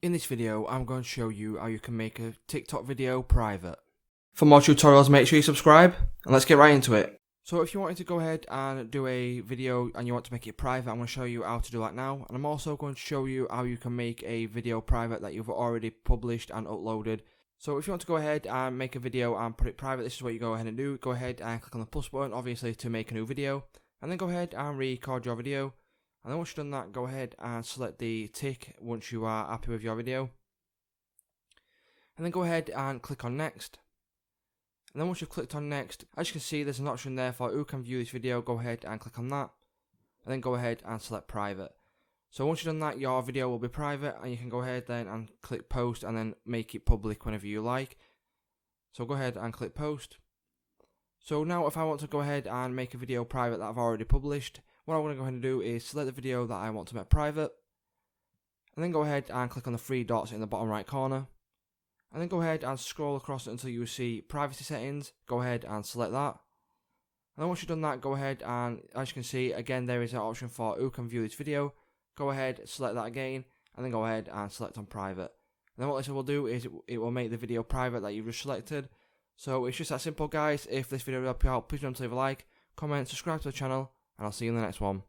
In this video, I'm going to show you how you can make a TikTok video private. For more tutorials, make sure you subscribe, and let's get right into it. So if you wanted to go ahead and do a video and you want to make it private, I'm going to show you how to do that now. And I'm also going to show you how you can make a video private that you've already published and uploaded. So if you want to go ahead and make a video and put it private, this is what you go ahead and do. Go ahead and click on the plus button, obviously, to make a new video. And then go ahead and record your video. And then once you've done that, go ahead and select the tick once you are happy with your video. And then go ahead and click on next. And then once you've clicked on next, as you can see, there's an option there for who can view this video. Go ahead and click on that. And then go ahead and select private. So once you've done that, your video will be private, and you can go ahead then and click post and then make it public whenever you like. So go ahead and click post. So now if I want to go ahead and make a video private that I've already published, what I'm going to go ahead and do is select the video that I want to make private, and then go ahead and click on the three dots in the bottom right corner, and then go ahead and scroll across it until you see privacy settings. Go ahead and select that, and then once you've done that, go ahead and, as you can see, again there is an option for who can view this video. Go ahead, select that again, and then go ahead and select on private. And then what this will do is it will make the video private that you've just selected. So it's just that simple, guys. If this video helped you out, please don't leave a like, comment, subscribe to the channel, and I'll see you in the next one.